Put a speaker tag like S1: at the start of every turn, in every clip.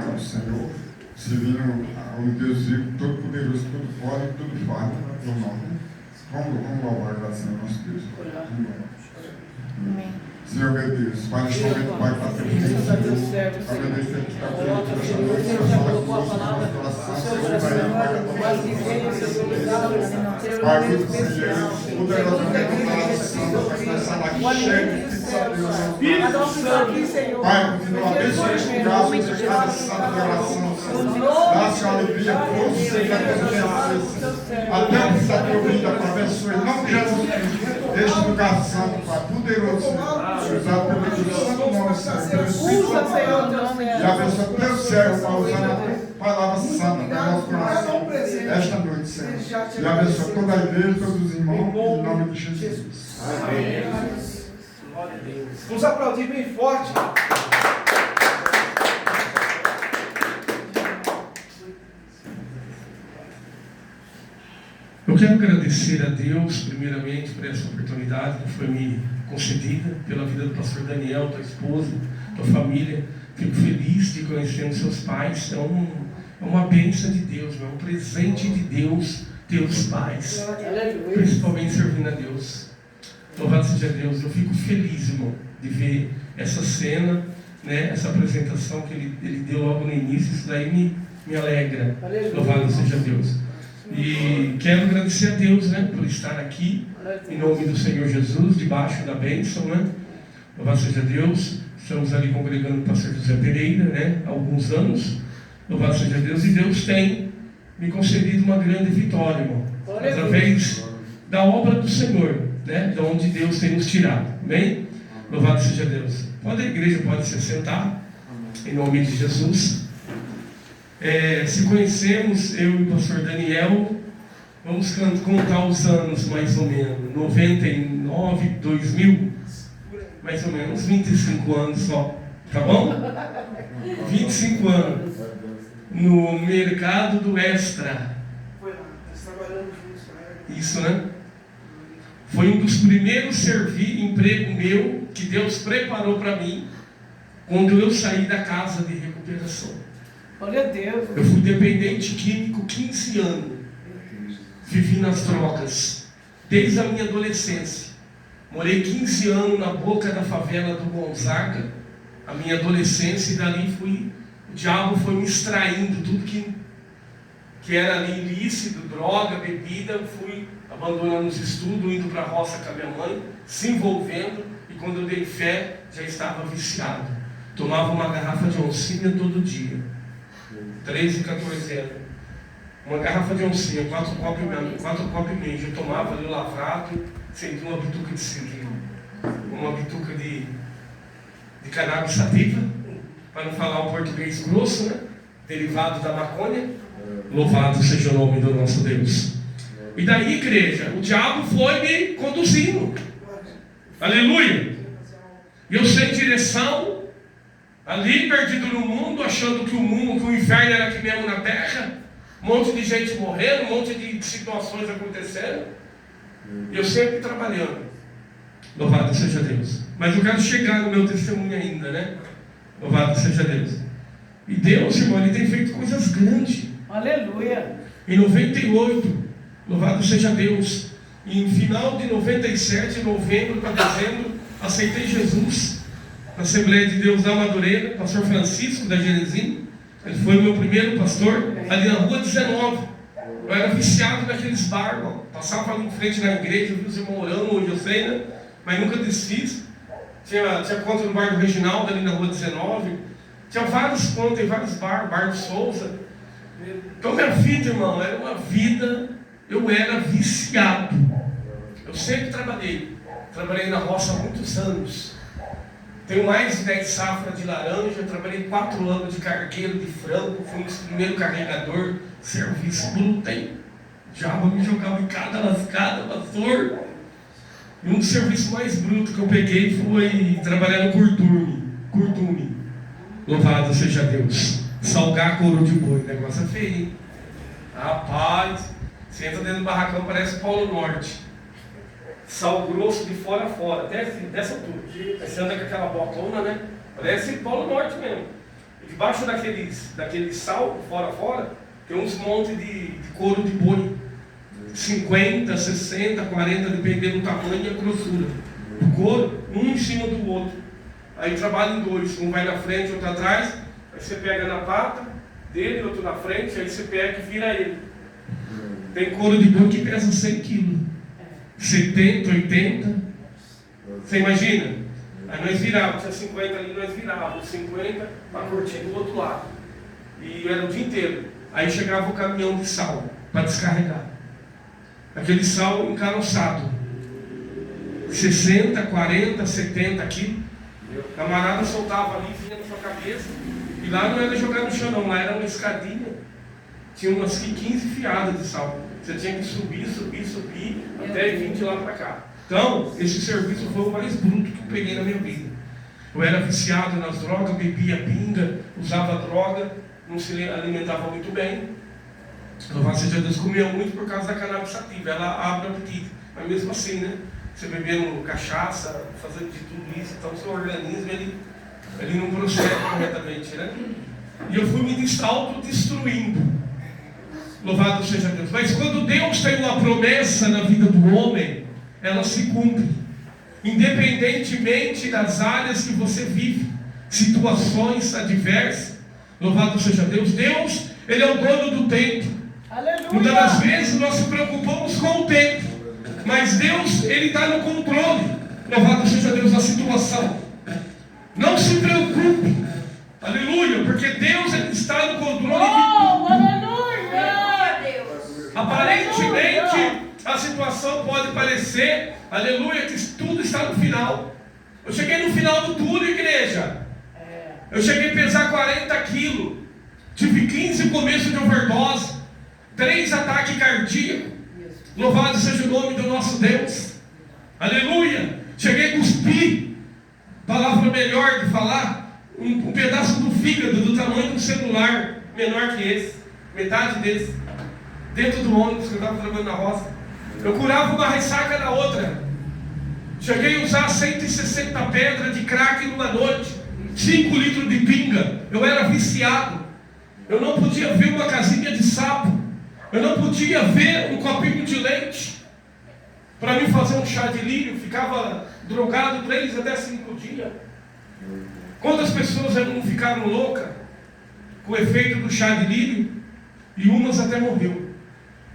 S1: ao Senhor, servindo ao Deus vivo, todo-poderoso, todo forte, tudo fardo, no nome. Vamos louvar, agradecer ao nosso Deus.
S2: Amém.
S1: Senhor meu Deus, Pai, neste momento, Pai, para ter feito, Senhor, agradecer que está aqui nessa noite, Senhor, fala com o nosso coração, Senhor, Pai, Pai, muito Senhor, poderosamente, na oração, Pai, nessa live cheia de Deus, Pai, continua abençoando este lugar, Senhor, cada sala de oração, Senhor, dá-se alegria, força, Senhor, até o que está te ouvindo, Pai, abençoe, em nome de Jesus Cristo, este lugar santo, Pai, poderoso, Senhor. Usado pelo Santo nome, Senhor,
S2: Usa, Senhor, o nome.
S1: e abençoa teu servo para usar a palavra santa para o nosso coração esta noite, Senhor. E abençoa toda a igreja, todos os irmãos, em nome de Jesus.
S3: Amém. Vamos aplaudir bem forte.
S4: Eu quero agradecer a Deus, primeiramente, por essa oportunidade que foi me concedida, pela vida do pastor Daniel, tua esposa, tua família. Fico feliz de conhecer seus pais. É uma bênção de Deus, é um presente de Deus ter os pais, principalmente servindo a Deus. Louvado seja Deus. Eu fico feliz, irmão, de ver essa cena, né, essa apresentação que ele deu logo no início. Isso daí me alegra. Louvado seja Deus. E quero agradecer a Deus, né, por estar aqui, em nome do Senhor Jesus, debaixo da bênção, né? Louvado seja Deus. Estamos ali congregando o pastor José Pereira, né, há alguns anos. Louvado seja Deus. E Deus tem me concedido uma grande vitória, irmão, através da obra do Senhor, né, de onde Deus tem nos tirado. Amém? Louvado seja Deus. A igreja pode se assentar, em nome de Jesus. Se conhecemos, eu e o pastor Daniel, vamos contar os anos mais ou menos, 99, 2000, mais ou menos, 25 anos só, tá bom? 25 anos, no mercado do Extra.
S3: Foi lá, nós trabalhamos juntos, né?
S4: Isso, né? Foi um dos primeiros emprego meu que Deus preparou para mim, quando eu saí da casa de recuperação.
S3: Olha a Deus.
S4: Eu fui dependente químico 15 anos. Vivi nas drogas desde a minha adolescência. Morei 15 anos na boca da favela do Gonzaga, a minha adolescência, e dali o diabo foi me extraindo tudo que era ali ilícito, droga, bebida. Eu fui abandonando os estudos, indo para a roça com a minha mãe, se envolvendo, e quando eu dei fé, já estava viciado. Tomava uma garrafa de oncinha todo dia. 13 e 14 anos. Uma garrafa de oncinha, 4 copos e meio. Eu tomava ali lavrado, senti uma bituca de cigarro, uma bituca de cannabis sativa, para não falar o português grosso, né? Derivado da maconha. Louvado seja o nome do nosso Deus. E daí, igreja, o diabo foi me conduzindo. Aleluia! E eu sem direção, ali perdido no mundo, achando que o inferno era aqui mesmo na terra, um monte de gente morrendo, um monte de situações acontecendo, e eu sempre trabalhando. Louvado seja Deus. Mas eu quero chegar no meu testemunho ainda, né? Louvado seja Deus. E Deus, irmão, Ele tem feito coisas grandes.
S3: Aleluia.
S4: Em 98, louvado seja Deus, em final de 97, novembro para dezembro, aceitei Jesus na Assembleia de Deus da Madureira, pastor Francisco da Genesim. Ele foi o meu primeiro pastor, ali na rua 19. Eu era viciado naqueles bar, irmão. Passava ali em frente na igreja, vi os irmãos orando, hoje eu sei, né? Mas nunca desfiz. Tinha conta no bar do Reginaldo, ali na rua 19. Tinha vários contas em vários bar do Souza. Então minha vida, irmão, era uma vida, eu era viciado. Eu sempre trabalhei na roça há muitos anos. Tenho mais de 10 safras de laranja, trabalhei 4 anos de cargueiro de frango, fui um dos primeiros carregador, serviço glúten. O diabo me jogava em cada lascada, pastor. E um dos serviços mais brutos que eu peguei foi trabalhar no curtume. Louvado seja Deus. Salgar couro de boi, o negócio é feio, hein? Rapaz, você entra dentro do barracão, parece Polo Norte. Sal grosso de fora a fora, dessa altura. Aí você anda com aquela botona, né? Parece Polo Norte mesmo. Debaixo daquele sal, fora, tem uns montes de couro de boi. 50, 60, 40, dependendo do tamanho e a grossura. O couro, um em cima do outro. Aí trabalha em dois, um vai na frente, outro atrás. Aí você pega na pata dele, outro na frente, aí você pega e vira ele. Tem couro de boi que pesa 100 quilos. 70, 80. Você imagina? Aí nós virávamos, tinha 50 ali, nós virávamos 50 para curtir do outro lado. E era o dia inteiro. Aí chegava o caminhão de sal para descarregar. Aquele sal encaroçado. 60, 40, 70 quilos. O camarada soltava ali, vinha na sua cabeça. E lá não era jogar no chão não, lá era uma escadinha. Tinha umas 15 fiadas de sal. Você tinha que subir, até vir de lá para cá. Então, esse serviço foi o mais bruto que eu peguei na minha vida. Eu era viciado nas drogas, bebia pinga, usava droga, não se alimentava muito bem. Louvado seja Deus, comia muito por causa da cannabis sativa, ela abre o apetite. Mas mesmo assim, né? Você bebendo cachaça, fazendo de tudo isso, então seu organismo ele não procede corretamente, né? E eu fui me autodestruindo. Louvado seja Deus. Mas quando Deus tem uma promessa na vida do homem, ela se cumpre. Independentemente das áreas que você vive, situações adversas. Louvado seja Deus. Deus, Ele é o dono do tempo.
S3: Aleluia.
S4: Muitas das vezes nós nos preocupamos com o tempo, mas Deus, Ele está no controle. Louvado seja Deus da situação. Não se preocupe. Aleluia, porque Deus ele está no controle de tudo.
S3: Aleluia.
S4: Aparentemente a situação pode parecer, aleluia, que tudo está no final. Eu cheguei no final do tudo, igreja. Eu cheguei a pesar 40 quilos. Tive 15 começos de overdose, 3 ataques cardíacos. Louvado seja o nome do nosso Deus. Aleluia. Cheguei a cuspir, palavra melhor de falar, um pedaço do fígado do tamanho de um celular, menor que esse, metade desse, dentro do ônibus que eu estava trabalhando na roça. Eu curava uma ressaca na outra. Cheguei a usar 160 pedras de crack numa noite, 5 litros de pinga. Eu era viciado. Eu não podia ver uma casinha de sapo. Eu não podia ver um copinho de leite para mim fazer um chá de lírio. Ficava drogado 3 até 5 dias. Quantas pessoas não ficaram loucas com o efeito do chá de lírio? E umas até morreu.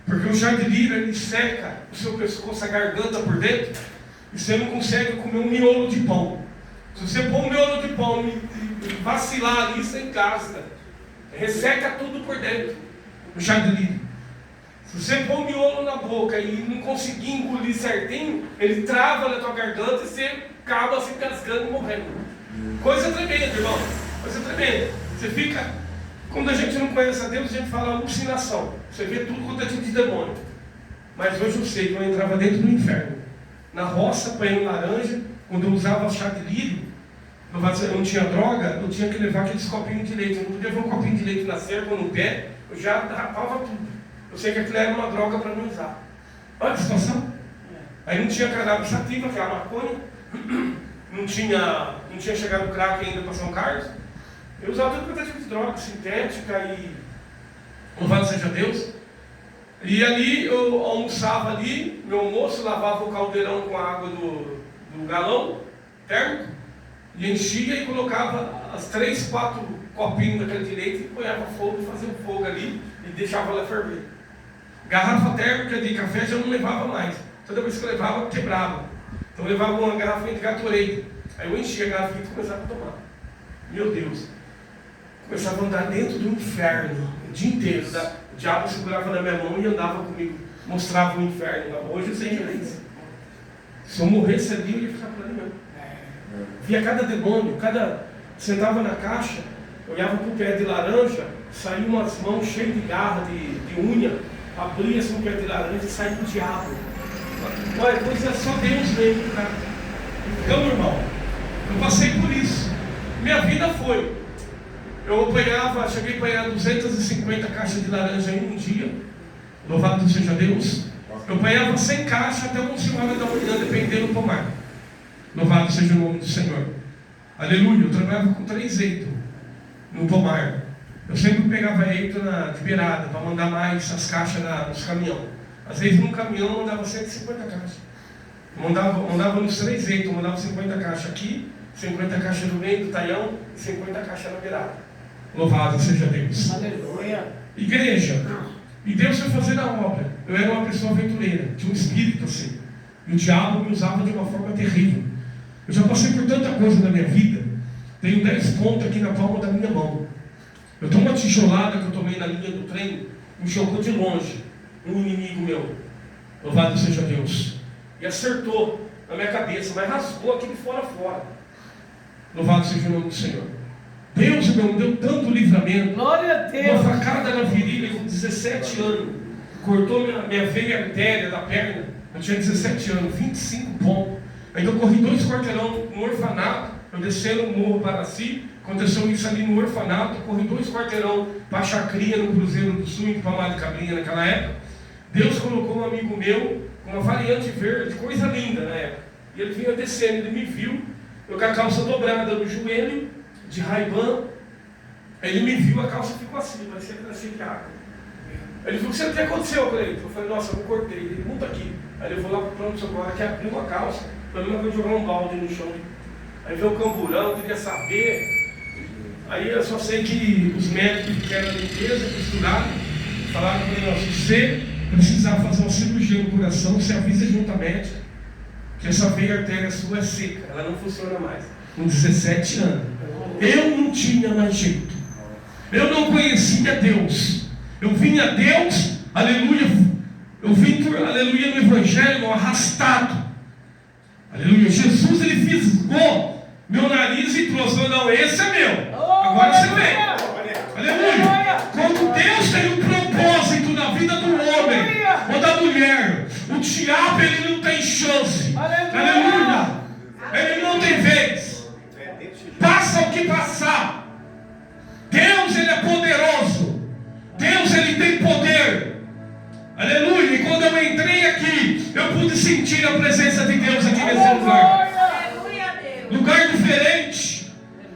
S4: Porque o chá de lírio ele seca o seu pescoço, a garganta por dentro, e você não consegue comer um miolo de pão. Se você pôr um miolo de pão e vacilar ali, você engasga. Resseca tudo por dentro. O chá de lírio. Se você pôr um miolo na boca e não conseguir engolir certinho, ele trava na tua garganta e você acaba se engasgando e morrendo. Coisa tremenda, irmão. Coisa tremenda. Você fica... Quando a gente não conhece a Deus, a gente fala alucinação. Você vê tudo quanto é tipo de demônio. Mas hoje eu sei que eu entrava dentro do inferno. Na roça, apanhando laranja, quando eu usava chá de lírio, eu não tinha droga, eu tinha que levar aqueles copinhos de leite. Eu não podia ver um copinho de leite na cerca ou no pé, eu já rapava tudo. Eu sei que aquilo era uma droga para não usar. Olha a situação. Aí não tinha cannabis sativa, que é a maconha. Não tinha chegado o crack ainda para São Carlos. Eu usava tudo quanto é tipo de droga, sintética e... Louvado seja Deus. E ali eu almoçava ali, meu almoço, lavava o caldeirão com a água do galão térmico, e enchia e colocava as 3, 4 copinhos daquele de leite e ponhava fogo, fazia um fogo ali e deixava ela ferver. Garrafa térmica de café já não levava mais. Toda vez que eu levava, quebrava. Então eu levava uma garrafinha de Gatorade. Aí eu enchia a garrafinha e começava a tomar. Meu Deus. Começava a andar dentro do inferno o dia inteiro. O diabo segurava na minha mão e andava comigo. Mostrava o inferno. Hoje eu sei que era isso. Se eu morresse ali, eu ia ficar por ali mesmo. Via cada demônio, sentava na caixa, olhava para o pé de laranja, saía umas mãos cheias de garra, de unha, abria-se um pé de laranja e saía o diabo. Olha, pois é só Deus mesmo, cara. Então, irmão, eu passei por isso. Minha vida foi. Cheguei a apanhar 250 caixas de laranja em um dia. Louvado seja Deus. Eu apanhava 100 caixas até 11 horas da manhã, dependendo do pomar. Louvado seja o nome do Senhor. Aleluia. Eu trabalhava com 3 eitos. no pomar. Eu sempre pegava eito de beirada para mandar mais as caixas nos caminhões. Às vezes num caminhão eu mandava 150 caixas. Eu mandava nos 3 eitos, eu mandava 50 caixas aqui, 50 caixas no meio do taião e 50 caixas na beirada. Louvado seja Deus.
S3: Aleluia.
S4: Igreja, e Deus foi fazer a obra. Eu era uma pessoa aventureira, tinha um espírito assim. E o diabo me usava de uma forma terrível. Eu já passei por tanta coisa na minha vida. Tenho 10 pontos aqui na palma da minha mão. Eu tomo uma tijolada que eu tomei na linha do trem, me chocou de longe. Um inimigo meu, louvado seja Deus, e acertou na minha cabeça, mas rasgou aqui de fora a fora. Louvado seja o nome do Senhor. Deus, meu, me deu tanto livramento.
S3: Glória a Deus.
S4: Uma facada na virilha com 17 anos. Cortou minha veia artéria da perna. Eu tinha 17 anos, 25 pontos. Ainda eu corri 2 quarteirão no orfanato. Eu descendo o morro para si. Aconteceu isso ali no orfanato. Eu corri 2 quarteirão para a Chacrinha no Cruzeiro do Sul, em Palmar de Cabrinha naquela época. Deus colocou um amigo meu com uma variante verde, coisa linda na época. E ele vinha descendo, ele me viu, eu com a calça dobrada no joelho, de Ray-Ban. Ele me viu, a calça ficou assim, parecia que era cheia de água. Ele falou: o que aconteceu com ele? Eu falei: nossa, eu me cortei. Ele: monta aqui. Aí ele falou lá para o pronto-socorro que abriu a calça, para mim eu jogar um balde no chão. Aí veio o camburão, eu queria saber. Aí eu só sei que os médicos que eram da limpeza, costuraram, falaram para ele: se você precisar fazer uma cirurgia no coração, você avisa junto à médica que essa veia artéria sua é seca, ela não funciona mais. Com 17 anos, eu não tinha mais jeito, eu não conhecia Deus, eu vim a Deus, aleluia, eu vim por, aleluia, no Evangelho, arrastado, aleluia. Jesus, ele fisgou meu nariz e trouxe: não, esse é meu, agora você vem, aleluia. Quando Deus tem um propósito na vida do homem ou da mulher, o diabo, ele não tem chance, aleluia, ele não tem vez, passa o que passar. Deus, ele é poderoso, Deus, ele tem poder, aleluia. E quando eu entrei aqui, eu pude sentir a presença de Deus aqui nesse lugar, lugar diferente,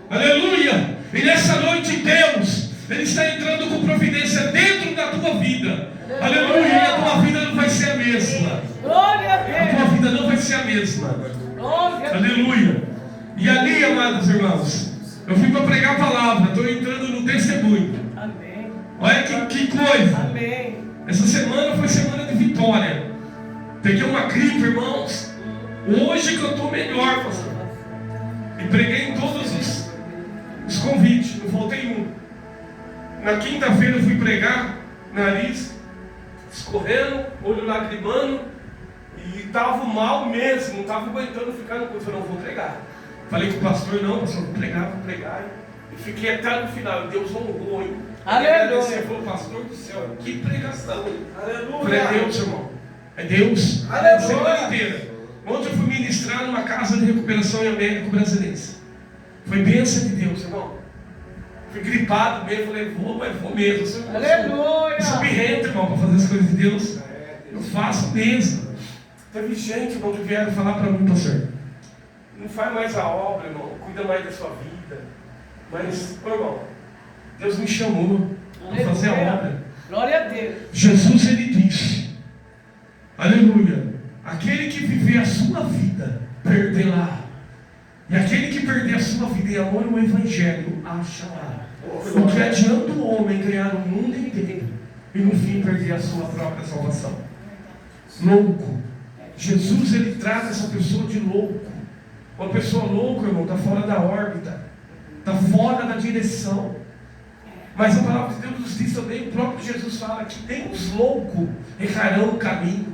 S4: aleluia. E nessa noite Deus, ele está entrando com providência dentro da tua vida, aleluia. E a tua vida não vai ser a mesma, a tua vida não vai ser a mesma, aleluia. E ali, amados irmãos, eu fui para pregar a palavra, estou entrando no testemunho.
S3: Amém.
S4: Olha que coisa.
S3: Amém.
S4: Essa semana foi semana de vitória. Peguei uma gripe, irmãos. Hoje que eu estou melhor, pastor. E preguei em todos os convites, não faltei um. Na quinta-feira eu fui pregar, nariz escorrendo, olho lagrimando, e estava mal mesmo, não estava aguentando ficar no curso. Eu falei: não, vou pregar. Falei com o pastor: não, pastor, vou pregar. E fiquei até no final. Deus honrou, hein?
S3: Aleluia.
S4: Ele falou: pastor do céu, que pregação, hein?
S3: Aleluia.
S4: Falei: é Deus, irmão, é Deus.
S3: Aleluia.
S4: A semana inteira. Ontem eu fui ministrar numa casa de recuperação em Américo Brasilense. Foi bênção de Deus, irmão. Fui gripado mesmo, falei: vou, mas vou mesmo.
S3: Aleluia.
S4: Eu sou birrento, irmão, para fazer as coisas de Deus. Eu faço mesmo. Teve gente, irmão, que vieram falar para mim: pastor, não faz mais a obra, irmão, cuida mais da sua vida. Mas, irmão, Deus me chamou para fazer a obra.
S3: Glória a Deus.
S4: Jesus, ele disse, aleluia: aquele que viver a sua vida, perderá. E aquele que perder a sua vida em amor ao Evangelho, achará. O que adianta o homem ganhar o mundo inteiro e no fim perder a sua própria salvação? Louco. Jesus, ele trata essa pessoa de louco. Uma pessoa louca, irmão, está fora da órbita, está fora da direção. Mas a palavra de Deus nos diz também, o próprio Jesus fala que nem os loucos errarão o caminho.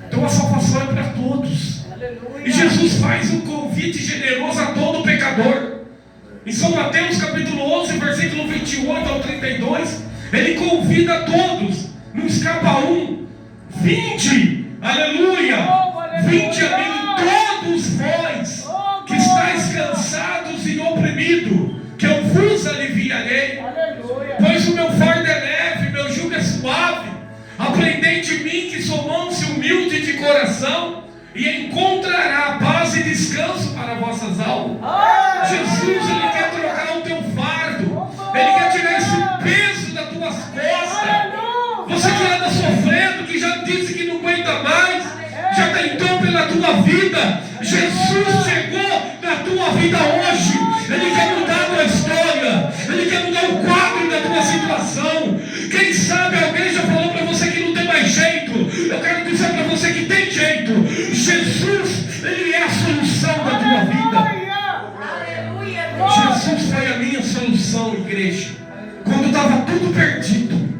S4: Então a salvação é para todos.
S3: Aleluia.
S4: E Jesus faz um convite generoso a todo pecador. Em São Mateus capítulo 11, versículo 28 ao 32, ele convida a todos, não escapa um: vinde, aleluia, vinde a mim todos vós que estáis cansados e oprimidos, que eu vos aliviarei.
S3: Aleluia.
S4: Pois o meu fardo é leve, meu jugo é suave. Aprendei de mim, que sou manso e humilde de coração, e encontrará paz e descanso para vossas almas. Jesus, ele quer trocar o teu fardo, vida. Jesus chegou na tua vida hoje. Ele quer mudar a tua história. Ele quer mudar o quadro da tua situação. Quem sabe alguém já falou para você que não tem mais jeito. Eu quero dizer para você que tem jeito. Jesus, Ele é a solução da tua vida. Jesus foi a minha solução, igreja. Quando estava tudo perdido.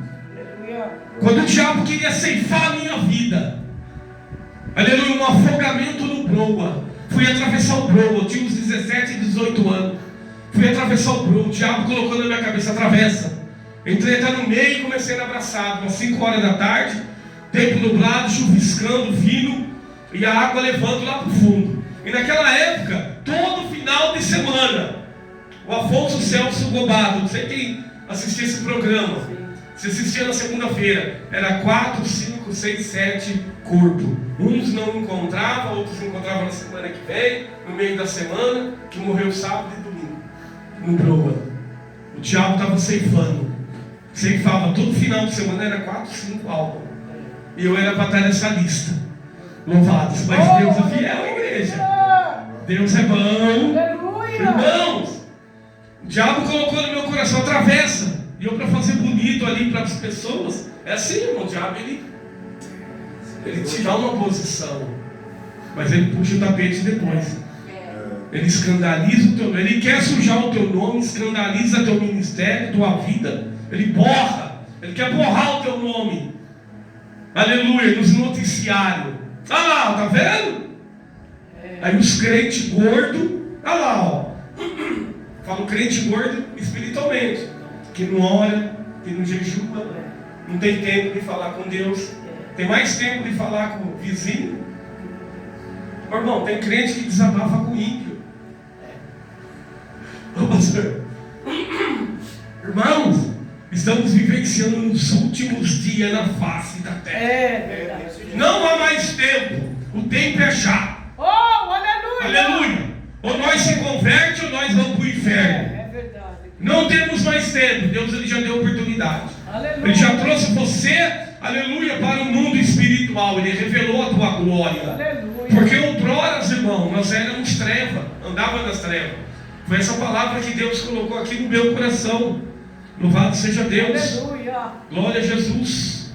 S4: Quando o diabo queria ceifar a minha vida. Aleluia, um afogamento no Broa. Fui atravessar o Broa, eu tinha uns 17, 18 anos. Fui atravessar o Broa, o diabo colocou na minha cabeça, atravessa. Entrei até no meio e comecei a abraçar. Umas 5 horas da tarde, tempo nublado, chuviscando, vindo, e a água levando lá para o fundo. E naquela época, todo final de semana, o Afonso Celso Gobado, não sei quem assistia esse programa. Se assistia na segunda-feira, era 4, 5, 6, 7 corpos. Uns não encontravam, outros encontravam na semana que vem, no meio da semana, que morreu sábado e domingo. No Broa. O diabo estava ceifando. Ceifava todo final de semana, era 4, 5 almas. E eu era para estar nessa lista. Louvados. Mas Deus é fiel, igreja. Deus é bom. Irmãos, o diabo colocou no meu coração, atravessa. E eu, para fazer bonito ali para as pessoas, é assim, irmão. O diabo, ele te dá uma posição, mas ele puxa o tapete depois. Ele escandaliza o teu nome. Ele quer sujar o teu nome, escandaliza teu ministério, tua vida. Ele borra. Ele quer borrar o teu nome. Aleluia, nos noticiários. Olha lá, tá vendo? Aí os crentes gordos, olha lá, ó. Falo crente gordo espiritualmente, que não ora, que não jejua, não tem tempo de falar com Deus, tem mais tempo de falar com o vizinho. Ô, irmão, tem crente que desabafa com o ímpio. Ô, pastor, irmãos, estamos vivenciando nos últimos dias na face da terra. Não há mais tempo, o tempo é já.
S3: Oh, aleluia!
S4: Aleluia! Ou nós se converte ou nós vamos para o inferno.
S3: É verdade.
S4: Não temos mais tempo. Deus, Ele já deu oportunidade.
S3: Aleluia.
S4: Ele já trouxe você, aleluia, para o mundo espiritual. Ele revelou a tua glória.
S3: Aleluia.
S4: Porque outrora, irmão, nós éramos trevas, andava nas trevas. Foi essa palavra que Deus colocou aqui no meu coração. Louvado seja Deus.
S3: Aleluia.
S4: Glória a Jesus.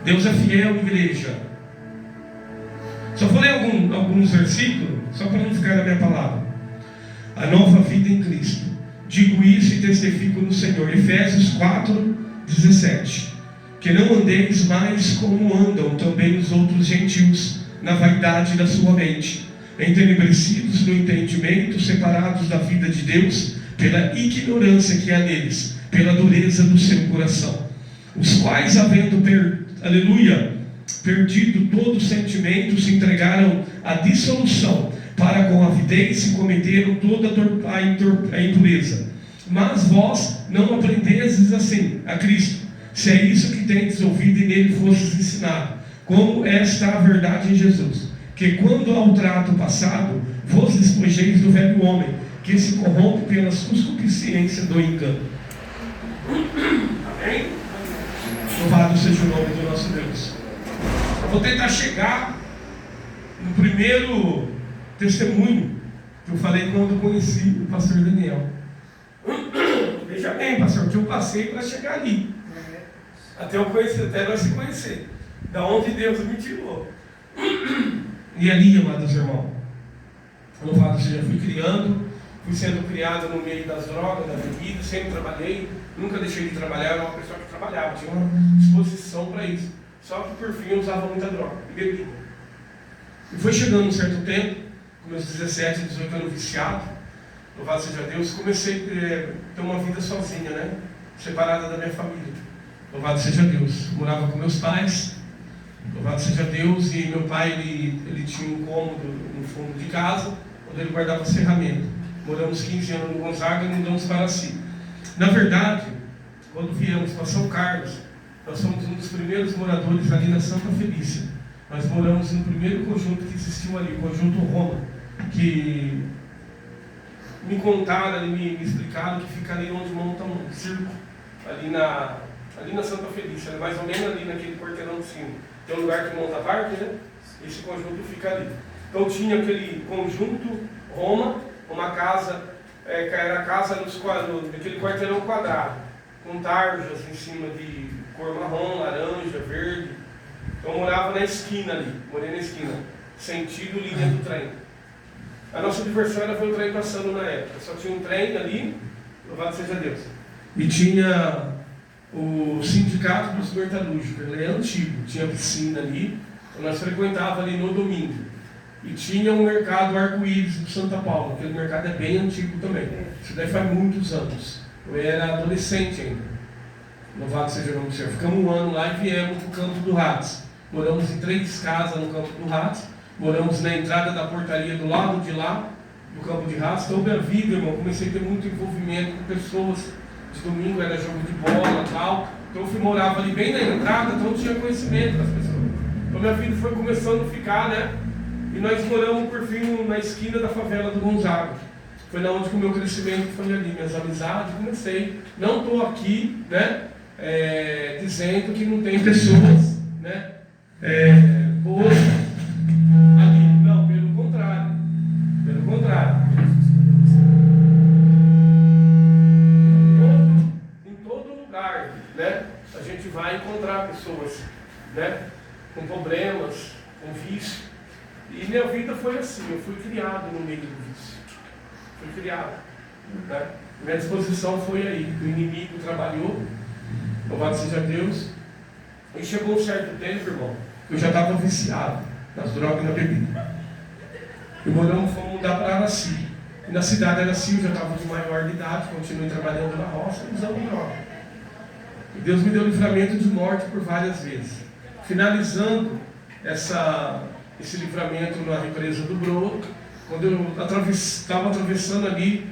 S4: Deus é fiel, igreja. Só vou ler alguns versículos, só para não ficar na minha palavra. A nova vida em Cristo. Digo isso e testifico no Senhor. Efésios 4, 17. Que não andeis mais como andam também os outros gentios, na vaidade da sua mente, entenebrecidos no entendimento, separados da vida de Deus, pela ignorância que há neles, pela dureza do seu coração. Os quais, havendo perdido todo o sentimento, se entregaram à dissolução, para com avidez e cometeram toda a impureza. Mas vós não aprendestes assim a Cristo, se é isso que tendes ouvido e nele fostes ensinado, como está a verdade em Jesus, que quando ao trato passado, vos despojeis do velho homem, que se corrompe pela concupiscência do engano. Amém? Louvado seja o nome do nosso Deus. Eu vou tentar chegar no primeiro testemunho que eu falei quando eu conheci o pastor Daniel. Veja bem, pastor, que eu passei para chegar ali. Até eu conhecer, até nós se conhecer. Da onde Deus me tirou. E ali, amados irmãos, louvado seja, fui sendo criado no meio das drogas, da bebida, sempre trabalhei, nunca deixei de trabalhar, era uma pessoa que trabalhava, tinha uma disposição para isso. Só que por fim eu usava muita droga e bebida. E foi chegando um certo tempo, com meus 17, 18 anos viciado, louvado seja Deus, comecei a ter uma vida sozinha, né? Separada da minha família. Louvado seja Deus. Morava com meus pais, louvado seja Deus, e meu pai ele tinha um cômodo no fundo de casa, onde ele guardava as ferramentas. Moramos 15 anos no Gonzaga e mudamos para si. Na verdade, quando viemos para São Carlos, nós somos um dos primeiros moradores ali na Santa Felícia. Nós moramos no primeiro conjunto que existiu ali, o conjunto Roma, que me contaram, me explicaram que fica ali onde monta um circo, ali na Santa Felícia, mais ou menos ali naquele quarteirão de cima. Tem um lugar que monta parque, né? Esse conjunto fica ali. Então tinha aquele conjunto Roma, uma casa, era a casa daquele quarteirão quadrado, com tarjas em cima de cor marrom, laranja, verde. Então eu morava na esquina ali, morei na esquina, sentido linha do trem. A nossa diversão era ver o trem passando na época, só tinha um trem ali, louvado seja Deus. E tinha o sindicato dos metalúrgicos, ele é antigo, tinha piscina ali, nós frequentávamos ali no domingo. E tinha um mercado arco-íris do Santa Paula, aquele mercado é bem antigo também. Isso daí faz muitos anos. Eu era adolescente ainda. Louvado seja o nome do Senhor. Ficamos um ano lá e viemos para o Campo do Ratos. Moramos em 3 casas no Campo do Ratos. Moramos na entrada da portaria do lado de lá, do Campo de Ratos. Então, minha vida, irmão, comecei a ter muito envolvimento com pessoas. De domingo era jogo de bola e tal. Então, eu morava ali bem na entrada, então eu tinha conhecimento das pessoas. Então, minha vida foi começando a ficar, né? E nós moramos, por fim, na esquina da favela do Gonzaga. Foi lá onde o meu crescimento foi ali, minhas amizades, comecei. Não estou aqui, né, dizendo que não tem pessoas, né, boas ali. Não, pelo contrário. Pelo contrário. Em todo lugar, né, a gente vai encontrar pessoas, né, com problemas, com vício. E minha vida foi assim, eu fui criado no meio do vício. Fui criado. Né? Minha disposição foi aí. O inimigo trabalhou, louvado seja Deus. E chegou um certo tempo, irmão, eu já estava viciado nas drogas e na bebida. E fomos mudar para Araci. E na cidade de Araci eu já estava de maior de idade, continuei trabalhando na roça e usando droga. E Deus me deu livramento de morte por várias vezes. Finalizando esse livramento na represa do Broto, quando eu estava atravessando ali,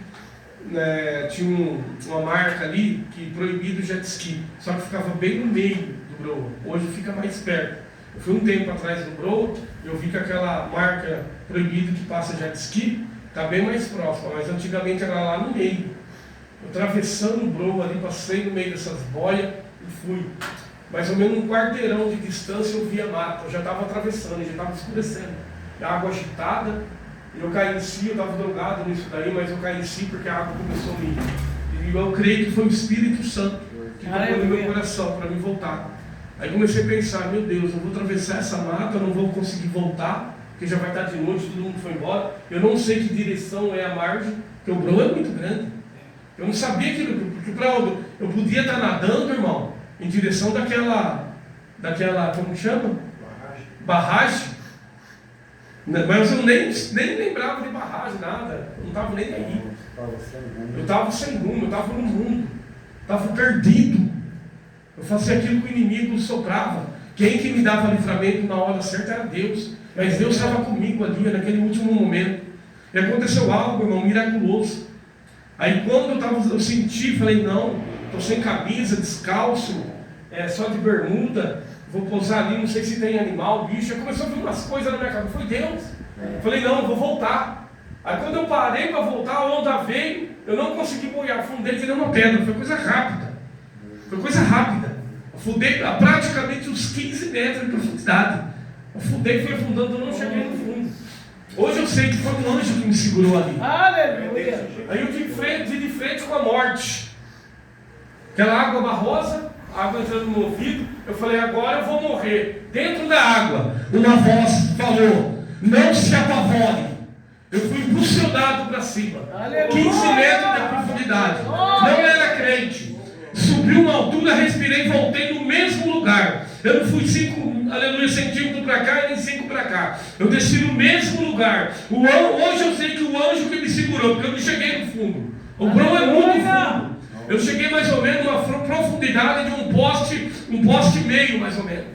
S4: né, tinha uma marca ali que proibido o jet ski, só que ficava bem no meio do Broto. Hoje fica mais perto. Eu fui um tempo atrás do Broto e eu vi que aquela marca proibido que passa jet ski está bem mais próxima, mas antigamente era lá no meio. Eu atravessando o Broto ali, passei no meio dessas boias e fui. Mais ou menos um quarteirão de distância eu vi a mata, eu já estava atravessando, já estava escurecendo. E a água agitada, e eu caí em si, eu estava drogado nisso daí, mas eu caí em si porque a água começou a me ir. E eu creio que foi o Espírito Santo que tocou no meu coração para me voltar. Aí comecei a pensar, meu Deus, eu vou atravessar essa mata, eu não vou conseguir voltar, porque já vai estar de noite, todo mundo foi embora. Eu não sei que direção é a margem, porque o Broto é muito grande. Eu não sabia aquilo, porque eu podia estar nadando, irmão, em direção daquela, como chama? Barragem. Mas eu nem lembrava de barragem, nada. Eu não estava nem aí. Eu estava sem rumo, eu estava no mundo. Estava perdido. Eu fazia aquilo que o inimigo soprava. Quem que me dava livramento na hora certa era Deus. Mas Deus estava comigo ali, naquele último momento. E aconteceu algo, irmão, miraculoso. Aí quando eu senti, falei, não, estou sem camisa, descalço, só de bermuda, vou pousar ali, não sei se tem animal, bicho. Aí começou a vir umas coisas na minha cabeça, foi Deus. Falei, não, eu vou voltar. Aí quando eu parei para voltar, a onda veio, eu não consegui boiar, afundei que nem uma pedra, foi coisa rápida. Foi coisa rápida. Afundei a praticamente uns 15 metros de profundidade. Afundei, fui afundando, eu não cheguei no fundo. Hoje eu sei que foi um anjo que me segurou ali.
S3: Aleluia.
S4: Aí eu tive de frente com a morte. Aquela água barrosa, a água entrando no ouvido. Eu falei, agora eu vou morrer. Dentro da água, uma voz falou, não se apavore. Eu fui impulsionado para cima. Aleluia. 15 metros de profundidade. Não era crente. Subi uma altura, respirei e voltei no mesmo lugar. Eu não fui 5, aleluia, centímetros para cá e nem 5 para cá. Eu desci no mesmo lugar. Hoje eu sei que o anjo que me segurou, porque eu não cheguei no fundo. O Broto é muito fundo. Eu cheguei mais ou menos numa profundidade de um poste meio, mais ou menos.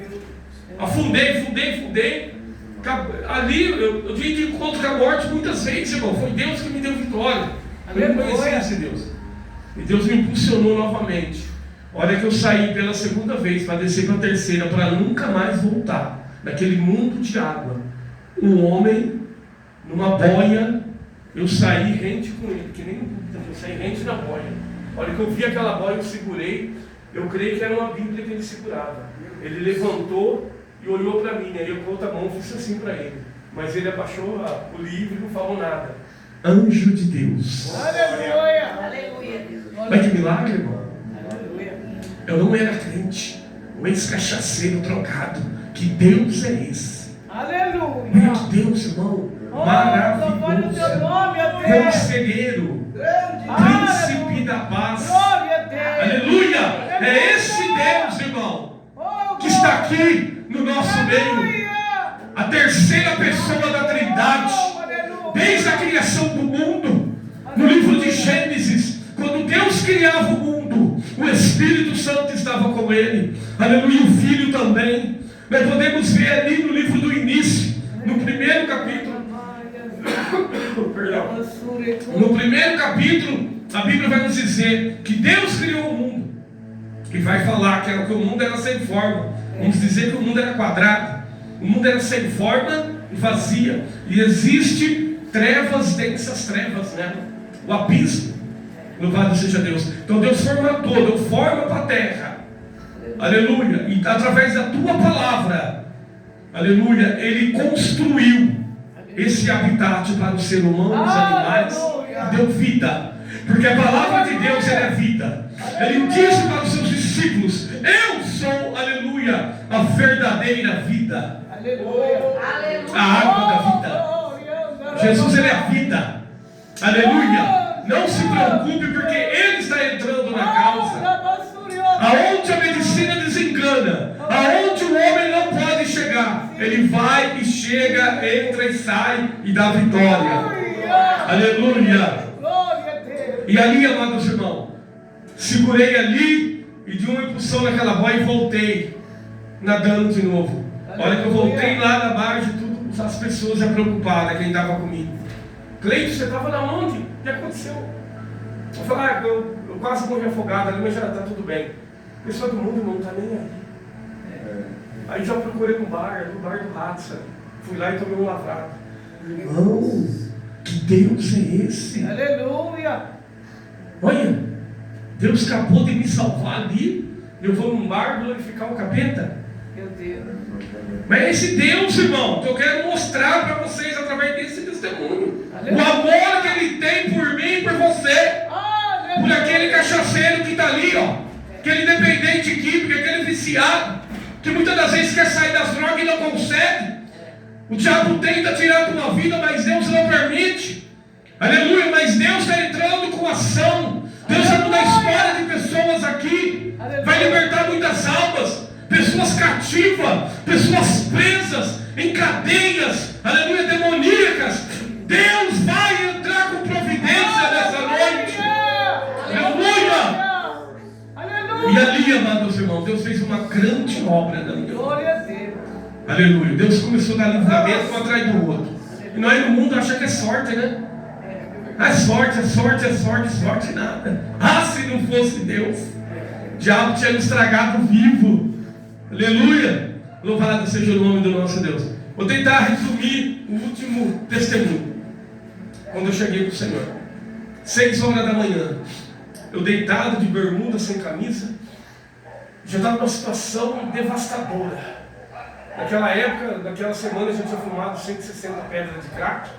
S4: Afundei. Ali eu tive de encontro com a morte muitas vezes, irmão. Foi Deus que me deu vitória. Eu não conhecia esse Deus. E Deus me impulsionou novamente. Olha que eu saí pela segunda vez para descer para a terceira, para nunca mais voltar naquele mundo de água. Um homem, numa boia, eu saí rente com ele, que nem eu saí rente na boia. Olha que eu vi aquela boia, eu segurei, eu creio que era uma Bíblia que ele segurava. Ele levantou e olhou para mim, aí eu com outra mão fiz assim para ele. Mas ele abaixou o livro e não falou nada. Anjo de Deus.
S3: Aleluia.
S2: Aleluia.
S4: Olha que milagre, irmão.
S3: Aleluia.
S4: Eu não era crente, um ex-cachaceiro trocado. Que Deus é esse?
S3: Aleluia.
S4: Olha que Deus, irmão.
S3: Louvado o teu nome, ó Deus.
S4: Conselheiro, príncipe da paz.
S3: Glória a Deus.
S4: Aleluia! É esse Deus, irmão, que está aqui no nosso meio. A terceira pessoa da Trindade, desde a criação do mundo. No livro de Gênesis, quando Deus criava o mundo, o Espírito Santo estava com ele. Aleluia, o Filho também. Nós podemos ver ali no livro do início, no primeiro capítulo. Perdão. No primeiro capítulo, a Bíblia vai nos dizer que Deus criou o mundo. E vai falar que o mundo era sem forma. Vamos dizer que o mundo era quadrado. O mundo era sem forma e vazia. E existe trevas densas trevas, né? O abismo. Louvado seja Deus. Então Deus formatou, deu forma para a terra. Aleluia. E através da tua palavra, aleluia, Ele construiu esse habitat para o ser humano, os animais, deu vida. Porque a palavra de Deus é vida. Ele disse para os seus discípulos: eu sou, aleluia, a verdadeira vida. A água da vida. Jesus, Ele é a vida. Aleluia. Não se preocupe, porque Ele está entrando na causa. Aonde a medicina desengana, aonde o homem não pode chegar, Ele vai e chega, entra e sai e dá vitória. Aleluia. E ali, amados irmãos, segurei ali e de uma impulsão naquela boia e voltei nadando de novo. Olha que eu voltei lá na margem, tudo, as pessoas já preocupadas, quem estava comigo. Cleide, você estava na onde? O que aconteceu? Eu falei, eu quase morri afogado ali, mas já está tudo bem. A pessoa do mundo não está nem aí. Aí já procurei no bar do Ratsa. Fui lá e tomei um lavrado. Irmão, que Deus é esse?
S3: Aleluia.
S4: Olha, Deus acabou de me salvar ali. Eu vou num bar glorificar o capeta.
S3: Meu Deus.
S4: Mas é esse Deus, irmão, que eu quero mostrar para vocês através desse testemunho. O amor que Ele tem por mim e por você. Por aquele cachaceiro que está ali, ó. Aquele dependente químico, aquele viciado, que muitas das vezes quer sair das drogas e não consegue. O diabo tenta tirar a tua vida, mas Deus não permite. Aleluia, mas Deus está entrando com ação. Deus vai mudar a história de pessoas aqui. Vai libertar muitas almas. Pessoas cativas, pessoas presas em cadeias, aleluia, demoníacas. Deus vai entrar com providência nessa noite. Aleluia. E ali, amados irmãos, Deus fez uma grande obra na minha vida.
S3: Glória a Deus.
S4: Aleluia. Deus começou a dar livramento um atrás do outro. E nós no mundo achamos que é sorte, né? É sorte, nada. Ah, se não fosse Deus, o diabo tinha nos estragado vivo. Aleluia. Louvado seja o nome do nosso Deus. Vou tentar resumir o último testemunho. Quando eu cheguei para o Senhor, 6 horas da manhã, eu deitado de bermuda, sem camisa, já estava numa situação devastadora. Naquela época, naquela semana, eu já tinha fumado 160 pedras de crack,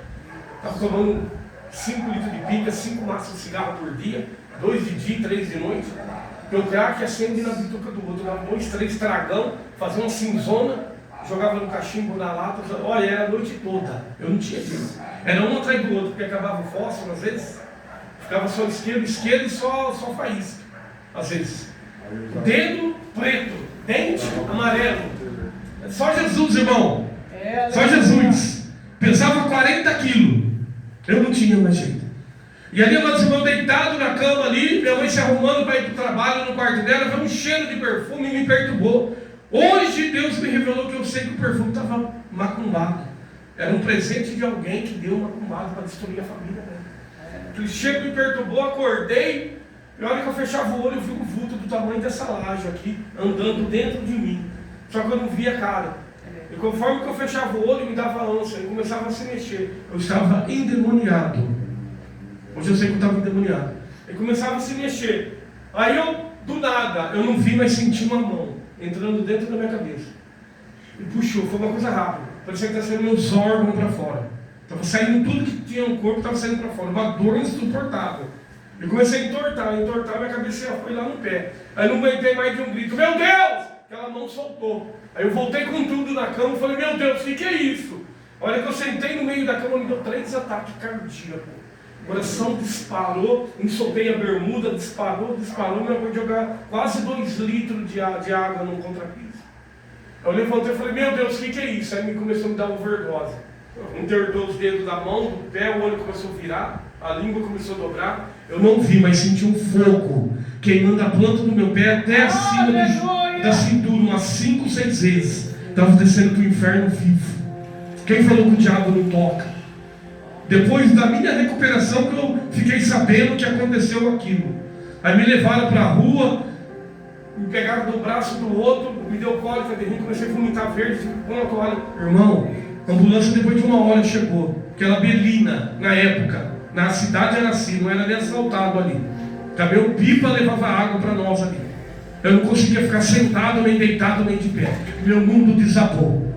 S4: estava tomando 5 litros de pica, 5 maços de cigarro por dia, 2 de dia e 3 de noite. Porque o crack acende na bituca do outro, dava 2, 3 tragão, fazia uma cinzona, jogava no cachimbo, na lata. Olha, era a noite toda, eu não tinha disso. Era um atrás do outro, porque acabava o fósforo às vezes, ficava só esquerdo e só faísca, às vezes. Dedo preto, dente amarelo. Só Jesus, irmão. Só Jesus. Pesava 40 quilos. Eu não tinha mais jeito. E ali, meus irmãos, deitado na cama ali, minha mãe se arrumando para ir para o trabalho no quarto dela, veio um cheiro de perfume e me perturbou. Hoje Deus me revelou que eu sei que o perfume estava macumbado. Era um presente de alguém que deu macumbado para destruir a família dela. Aquele cheiro me perturbou, acordei, e a hora que eu fechava o olho, eu vi um vulto do tamanho dessa laje aqui, andando dentro de mim. Só que eu não via a cara. E conforme que eu fechava o olho, me dava ânsia, e começava a se mexer. Eu estava endemoniado. Hoje eu sei que eu estava endemoniado. E começava a se mexer. Aí eu, do nada, eu não vi, mas senti uma mão entrando dentro da minha cabeça. e puxou, foi uma coisa rápida. Parecia que estava saindo meus órgãos para fora. Estava saindo tudo que tinha no corpo, estava saindo para fora. Uma dor insuportável. Eu comecei a entortar, minha cabeça foi lá no pé. Aí não aguentei mais de um grito, meu Deus! Aquela mão soltou. Aí eu voltei com tudo na cama e falei, meu Deus, o que é isso? Olha que eu sentei no meio da cama, me deu 3 ataques cardíacos. O coração disparou, ensoltei a bermuda, disparou, me acabou de jogar quase 2 litros de água no contrapiso. Eu levantei e falei, meu Deus, o que é isso? Aí me começou a me dar overdose. Interdou os dedos da mão, do pé, o olho começou a virar, a língua começou a dobrar. Eu não vi, mas senti um fogo queimando a planta do meu pé até acima da cintura, umas 5, 6 vezes. Estava descendo para o inferno vivo. Quem falou que o diabo não toca? Depois da minha recuperação que eu fiquei sabendo que aconteceu aquilo. Aí me levaram para a rua, me pegaram do braço do outro, me deu cólica de rim, comecei a vomitar verde, com uma toalha. Irmão, a ambulância depois de 1 hora chegou. Aquela Belina, na época, na cidade era assim, não era nem assaltado ali. Caminhão pipa levava água para nós ali. Eu não conseguia ficar sentado, nem deitado, nem de pé. Meu mundo desabou.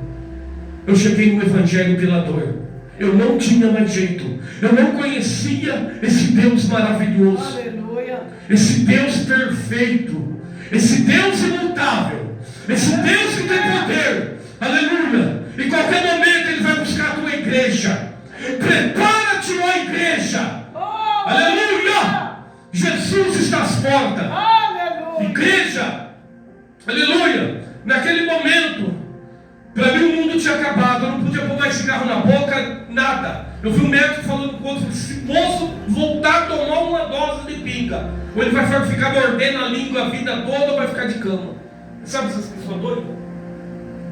S4: Eu cheguei no Evangelho pela dor. Eu não tinha mais jeito. Eu não conhecia esse Deus maravilhoso.
S3: Aleluia.
S4: Esse Deus perfeito. Esse Deus imutável. Esse Deus que tem poder. Aleluia. Em qualquer momento Ele vai buscar a tua igreja. Prepara-te, ó igreja.
S3: Oh,
S4: Aleluia. Jesus está às portas.
S3: aleluia.
S4: Igreja. Aleluia. Naquele momento, para mim o mundo tinha acabado. Eu não podia pôr mais cigarro na boca, nada. Eu vi um médico falando com o outro: se moço voltar a tomar uma dose de pinga, ou ele vai ficar mordendo a língua a vida toda, ou vai ficar de cama. Sabe essas pessoas doidas?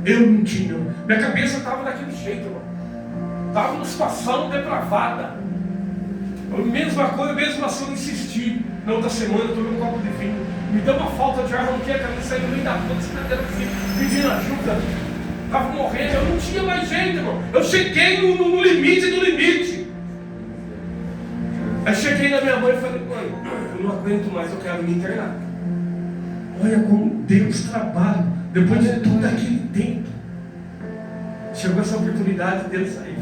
S4: Eu não tinha. Minha cabeça estava daquele jeito, mano. Estava numa situação depravada. Mesma coisa, mesmo assim eu insisti. Na outra semana eu tomei um copo de vinho. Me deu uma falta de ar, arranquei a cabeça, saí no meio da rua, pedindo ajuda. Estava morrendo, eu não tinha mais jeito, irmão. Eu cheguei no limite do limite. Aí cheguei na minha mãe e falei: mãe, eu não aguento mais, eu quero me internar. Olha como Deus trabalha. Depois de todo aquele tempo, chegou essa oportunidade de Deus sair.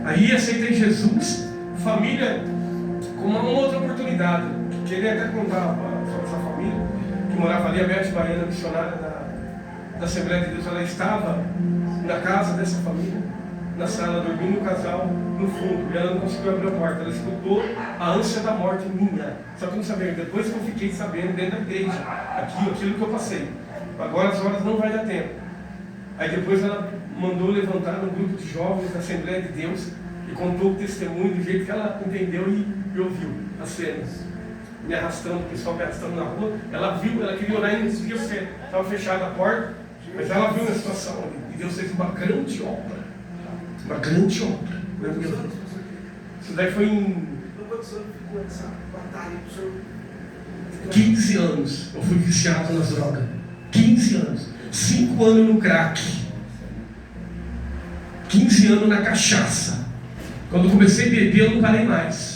S4: Aí aceitei Jesus, família, com uma outra oportunidade. Queria até contar sobre essa família que morava ali, a Beth Baiana, missionária da Assembleia de Deus. Ela estava na casa dessa família, na sala, dormindo o casal no fundo, e ela não conseguiu abrir a porta. Ela escutou a ânsia da morte minha. Só que eu não sabia, depois que eu fiquei sabendo dentro da igreja, aquilo que eu passei. Agora as horas não vai dar tempo. Aí depois ela mandou levantar um grupo de jovens da Assembleia de Deus e contou o testemunho do jeito que ela entendeu e ouviu as cenas. Me arrastando, o pessoal me arrastando na rua. Ela viu, ela queria orar e não conseguia ser. Estava fechada a porta, mas ela viu a situação ali. E Deus fez uma grande obra. Uma grande obra. Isso daí foi em 15 anos. Eu fui viciado nas drogas. 15 anos. 5 anos no crack. 15 anos na cachaça. Quando eu comecei a beber, eu não parei mais.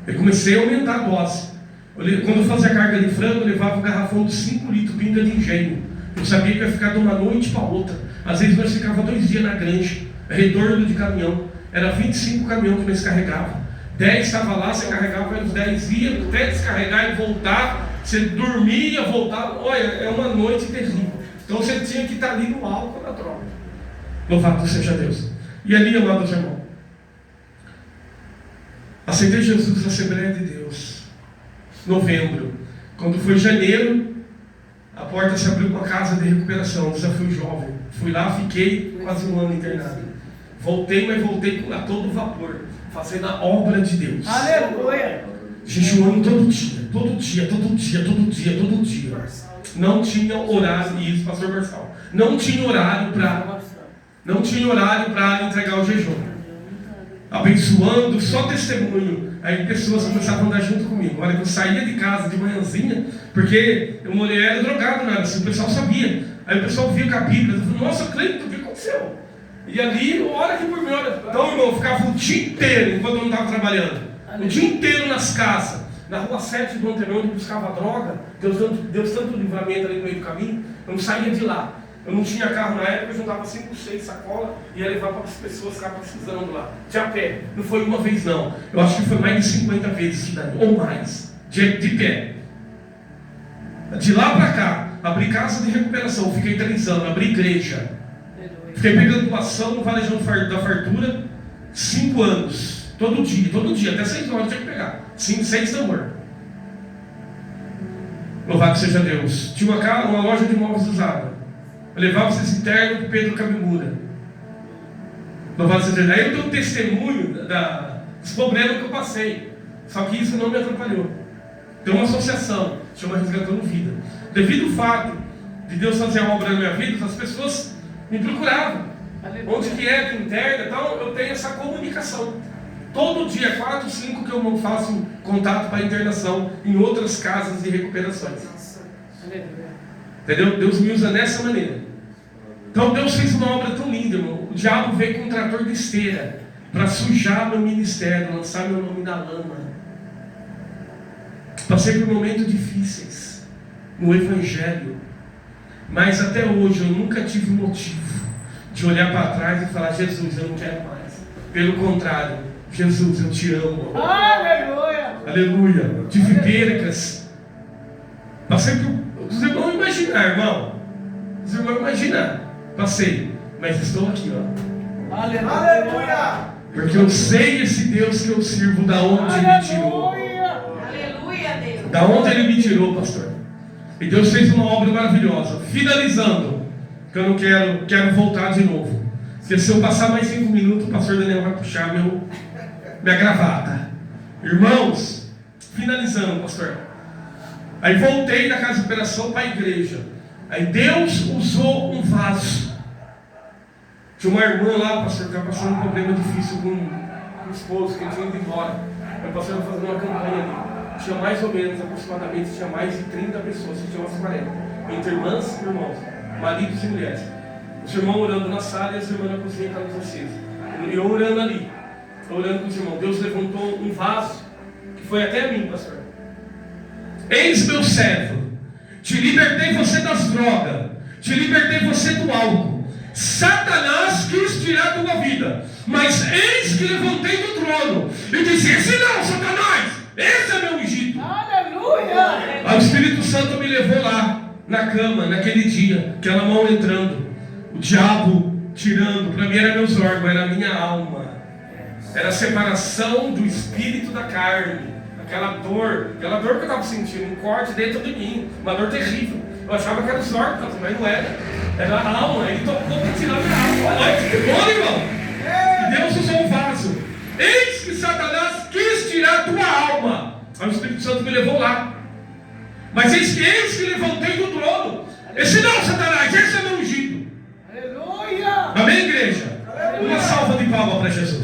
S4: Eu comecei a aumentar a dose. Quando eu fazia carga de frango, eu levava um garrafão de 5 litros, pinga de engenho. Eu sabia que ia ficar de uma noite para outra. Às vezes nós ficávamos 2 dias na granja, retorno de caminhão. Era 25 caminhões que nós carregávamos. 10 estava lá, você carregava, os 10 ia até descarregar e voltar. Você dormia, voltava. Olha, é uma noite terrível. Então você tinha que estar ali no álcool da droga. Louvado seja Deus. E ali, amados irmãos, aceitei Jesus na Assembleia de Deus. Novembro. Quando foi janeiro, a porta se abriu com a casa de recuperação, desafio jovem. Fui lá, fiquei quase 1 ano internado. Voltei, mas voltei a todo vapor, fazendo a obra de Deus.
S3: Aleluia.
S4: Jejuando todo dia, todo dia, todo dia, todo dia, todo dia. Não tinha horário, isso, pastor Marçal. Não tinha horário para entregar o jejum. Abençoando, só testemunho. Aí pessoas começavam a andar junto comigo. Olha, eu saía de casa de manhãzinha, porque eu era drogado, né? Assim, o pessoal sabia. Aí o pessoal via com a Bíblia. Eu falei: nossa, Cleiton, o que aconteceu? E ali, hora que por mim, olha. Então, irmão, eu ficava o dia inteiro, enquanto eu não estava trabalhando. O dia inteiro nas casas, Na rua 7 do Antenor, onde buscava droga, Deus tanto livramento ali no meio do caminho, eu não saía de lá. Eu não tinha carro na época, eu juntava 5, 6 sacolas e ia levar para as pessoas que estavam precisando lá. De a pé. Não foi uma vez não. Eu acho que foi mais de 50 vezes, ou mais. De pé. De lá para cá, abri casa de recuperação, fiquei 3 anos, abri igreja. Fiquei pegando doação no Valejão da Fartura, 5 anos. Todo dia, até 6 horas tinha que pegar. 6 tambor. Louvado seja Deus. Tinha uma loja de móveis usada. Eu levava esses internos para Pedro Camimura. Louvado seja Deus. Aí eu tenho um testemunho dos problemas que eu passei. Só que isso não me atrapalhou. Tem uma associação, chama Resgatando Vida. Devido ao fato de Deus fazer a obra na minha vida, as pessoas me procuravam. Onde que é que interna, então eu tenho essa comunicação. Todo dia, 4, 5 que eu não faço contato para internação em outras casas de recuperações. Entendeu? Deus me usa dessa maneira. Então Deus fez uma obra tão linda, irmão. O diabo veio com um trator de esteira para sujar meu ministério, lançar meu nome na lama. Passei por momentos difíceis no Evangelho, mas até hoje eu nunca tive motivo de olhar para trás e falar: Jesus, eu não quero mais. Pelo contrário, Jesus, eu te amo.
S3: Aleluia!
S4: Aleluia. Tive percas. Passei por... Os irmãos imaginar, irmão. Os irmãos imaginar. Passei. Mas estou aqui, ó.
S3: Aleluia!
S4: Porque eu sei esse Deus que eu sirvo, da onde Ele me tirou.
S2: Aleluia, Deus.
S4: Da onde Ele me tirou, pastor. E Deus fez uma obra maravilhosa. Finalizando, que eu não quero voltar de novo. Porque se eu passar mais 5 minutos, o pastor Daniel vai puxar minha gravata. Irmãos, finalizando, pastor. Aí voltei da casa de operação para a igreja. Aí Deus usou um vaso. Tinha uma irmã lá, pastor, que estava passando um problema difícil com o esposo, que tinha ido embora. Aí o pastor estava fazendo uma campanha ali. Tinha mais ou menos, aproximadamente, tinha mais de 30 pessoas, tinha umas 40. Entre irmãs e irmãos, maridos e mulheres. Os irmãos orando na sala e as irmãs na cozinha com a luz acesa. E eu orando ali, orando com os irmãos. Deus levantou um vaso, que foi até a mim, pastor. Eis meu servo, te libertei você das drogas, te libertei você do álcool. Satanás quis tirar tua vida, mas eis que levantei do trono e disse: esse não, Satanás, esse é meu ungido.
S3: Aleluia!
S4: Aí o Espírito Santo me levou lá, na cama, naquele dia, aquela mão entrando, o diabo tirando. Para mim era meus órgãos, era a minha alma, era a separação do espírito da carne. Aquela dor que eu estava sentindo, um corte dentro de mim, uma dor terrível. Eu achava que era os órgãos, mas não era. Era a alma. Ele tocou para tirar minha alma. Olha que bom, irmão. E Deus usou um vaso. Eis que Satanás quis tirar a tua alma. Aí o Espírito Santo me levou lá. Mas eis que levantei do trono. Esse não, Satanás, esse é meu ungido.
S3: Aleluia!
S4: Amém, igreja? Uma salva de palmas para Jesus.